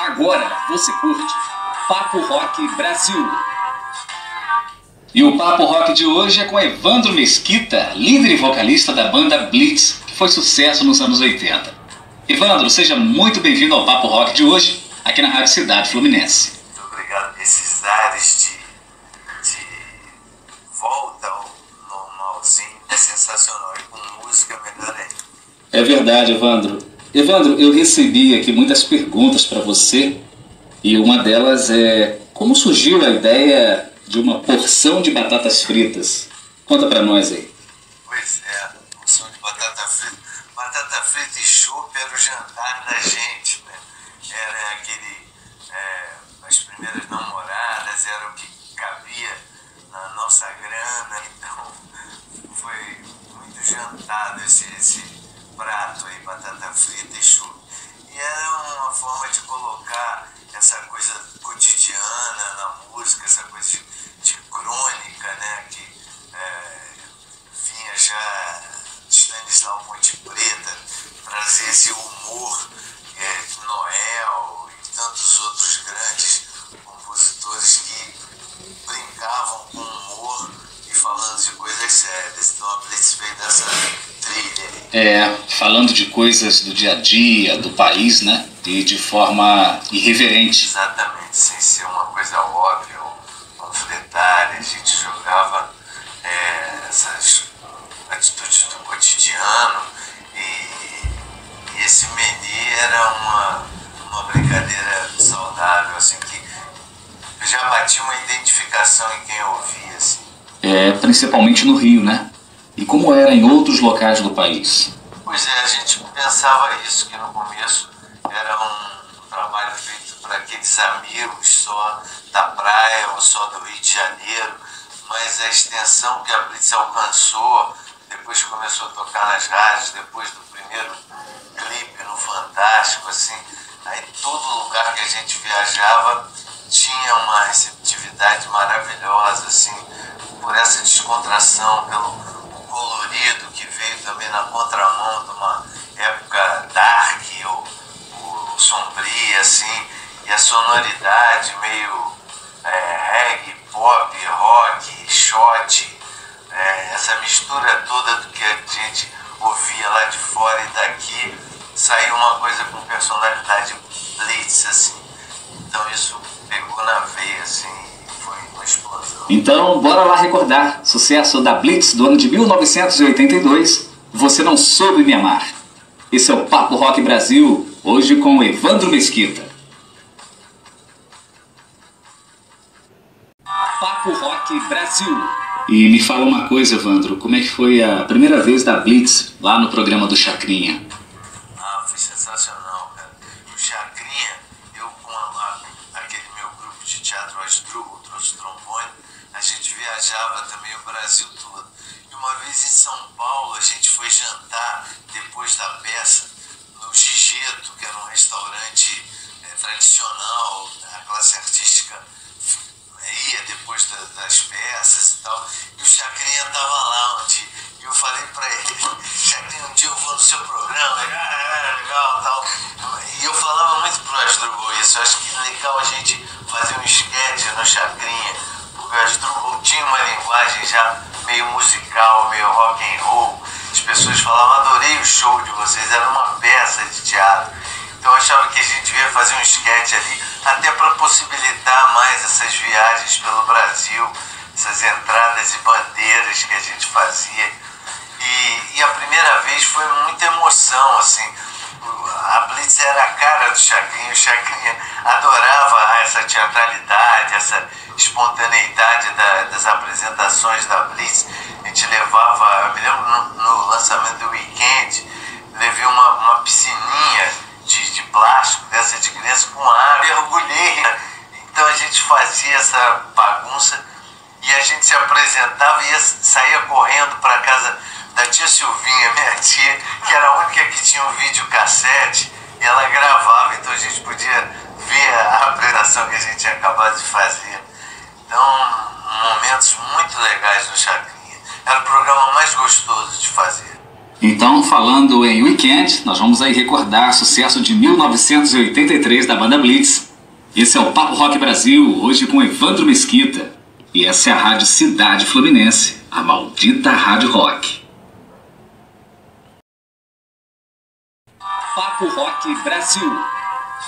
Agora você curte Papo Rock Brasil. E o Papo Rock de hoje é com Evandro Mesquita, líder e vocalista da banda Blitz, que foi sucesso nos anos 80. Evandro, seja muito bem-vindo ao Papo Rock de hoje, aqui na Rádio Cidade Fluminense. Muito obrigado. Esses ares de volta ao normalzinho é sensacional. E com música melhor ainda. É verdade, Evandro. Evandro, eu recebi aqui muitas perguntas para você e uma delas é: como surgiu a ideia de uma porção de batatas fritas? Conta para nós aí. Pois é, porção de batata frita. Batata frita e chopp era o jantar da gente, né? Era aquele... as primeiras namoradas, era o que cabia na nossa grana, então foi muito jantado esse prato aí, batata frita e chopp. E era uma forma de colocar essa coisa cotidiana na música, essa coisa de crônica, né, que vinha já de Stanislau Ponte Preta, trazer esse humor de Noel e tantos outros grandes compositores que brincavam com humor e falando de coisas sérias. Então a Blitz veio dessa trilha. Falando de coisas do dia a dia, do país, né? E de forma irreverente. Exatamente, sem ser uma coisa óbvia ou panfletária. A gente jogava essas atitudes do cotidiano e esse menê era uma brincadeira saudável, assim, que já batia uma identificação em quem ouvia, assim. Principalmente no Rio, né? E como era em outros locais do país? Pois é, a gente pensava isso, que no começo era um trabalho feito para aqueles amigos só da praia ou só do Rio de Janeiro, mas a extensão que a Blitz alcançou, depois que começou a tocar nas rádios, depois do primeiro clipe no Fantástico, assim, aí todo lugar que a gente viajava tinha uma receptividade maravilhosa, assim, por essa descontração, pelo colorido que veio também na contramão de uma época dark ou sombria, assim, e a sonoridade meio reggae, pop, rock, shot, essa mistura toda do que a gente ouvia lá de fora e daqui, saiu uma coisa com personalidade Blitz, assim. Então isso pegou na veia, assim, e foi uma explosão. Então, bora lá recordar. Sucesso da Blitz do ano de 1982, Você Não Soube Me Amar. Esse é o Papo Rock Brasil, hoje com Evandro Mesquita. Papo Rock Brasil. E me fala uma coisa, Evandro, como é que foi a primeira vez da Blitz lá no programa do Chacrinha? Foi sensacional, cara. O Chacrinha, eu com aquele meu grupo de teatro Asdrubal, trouxe trombone, a gente viajava também o Brasil todo. E uma vez em São Paulo, a gente foi jantar depois da peça no Gigeto, que era um restaurante tradicional, a classe artística ia depois das peças e tal, e o Chacrinha estava lá e eu falei para ele: Chacrinha, um dia eu vou no seu programa. Ele, legal, tal. E eu falava muito pro Asdrubal isso, eu acho que legal a gente fazer um sketch no Chacrinha, porque o Asdrubal tinha uma linguagem já meio musical, meio rock and roll. As pessoas falavam: adorei o show de vocês, era uma peça de teatro. Então eu achava que a gente devia fazer um sketch ali, até para possibilitar mais essas viagens pelo Brasil, essas entradas e bandeiras que a gente fazia. E a primeira vez foi muita emoção, assim. A Blitz era a cara do Chacrinha, o Chacrinha adorava essa teatralidade, essa espontaneidade das apresentações da Blitz. A gente levava, eu me lembro no lançamento do Weekend, levei uma piscininha de plástico, dessa de criança, com ar, mergulhei. Então a gente fazia essa bagunça e a gente se apresentava e saía correndo para casa da tia Silvinha, minha tia, que era a única que tinha um videocassete, e ela gravava, então a gente podia ver a apresentação que a gente tinha acabado de fazer. Então, momentos muito legais no Chacrinha. Era o programa mais gostoso de fazer. Então, falando em Weekend, nós vamos aí recordar sucesso de 1983 da banda Blitz. Esse é o Papo Rock Brasil, hoje com Evandro Mesquita. E essa é a Rádio Cidade Fluminense, a maldita Rádio Rock. Papo Rock Brasil.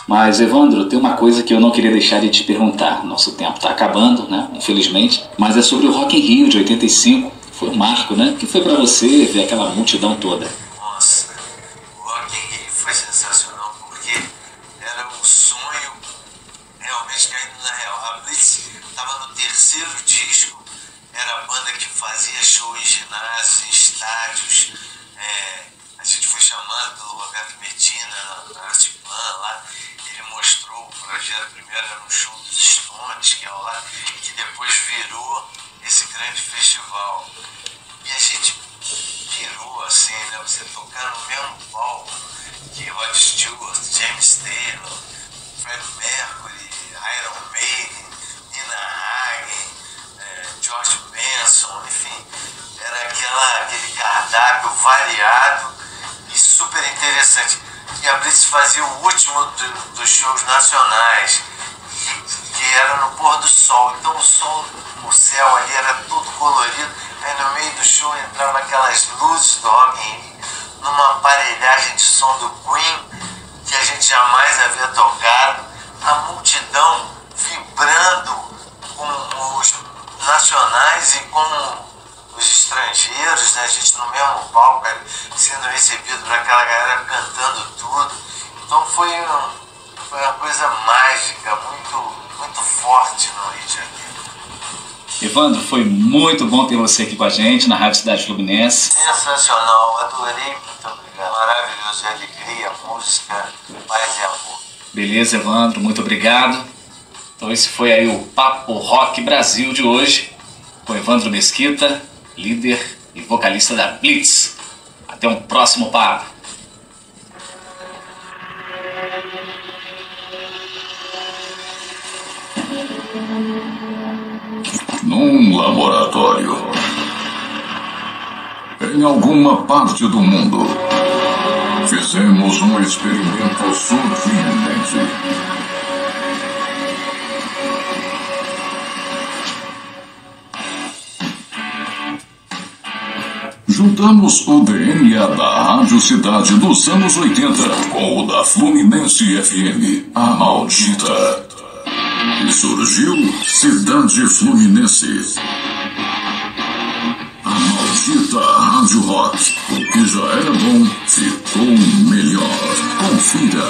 Mas, Evandro, tem uma coisa que eu não queria deixar de te perguntar. Nosso tempo está acabando, né? Infelizmente. Mas é sobre o Rock in Rio de 85. Foi um marco, né? Que foi pra você ver aquela multidão toda? Nossa, o Rock in Rio foi sensacional porque era um sonho realmente caindo na real. A Blitz estava no terceiro disco, era a banda que fazia show em ginásios, em estádios. A gente foi chamado pelo Roberto Medina na Artplan lá. Ele mostrou o projeto. Primeiro era um show dos Stones, que é lá, que depois virou esse grande festival. E a gente pirou assim, né? Você tocar no mesmo palco que Rod Stewart, James Taylor, Freddie Mercury, Iron Maiden, Nina Hagen, George Benson, enfim, era aquele cardápio variado e super interessante. E a Blitz fazia o último dos shows nacionais, que era no pôr do sol. Então o céu ali era todo colorido. Aí no meio do show entravam aquelas luzes do Rock in Rio, numa aparelhagem de som do Queen que a gente jamais havia tocado. A multidão vibrando com os nacionais e com os estrangeiros, né? A gente no mesmo palco sendo recebido por aquela galera cantando tudo. Então foi uma coisa mágica, muito forte no Rio de Janeiro. Evandro, foi muito bom ter você aqui com a gente na Rádio Cidade Fluminense. Sensacional, adorei, muito obrigado. Maravilhoso, alegria, música, paz e amor. Beleza, Evandro, muito obrigado. Então esse foi aí o Papo Rock Brasil de hoje, com Evandro Mesquita, líder e vocalista da Blitz. Até um próximo papo. Num laboratório, em alguma parte do mundo, fizemos um experimento surpreendente. Juntamos o DNA da Rádio Cidade dos anos 80 com o da Fluminense FM, a maldita. E surgiu Cidade Fluminense, a maldita Rádio Rock. O que já era bom ficou melhor. Confira.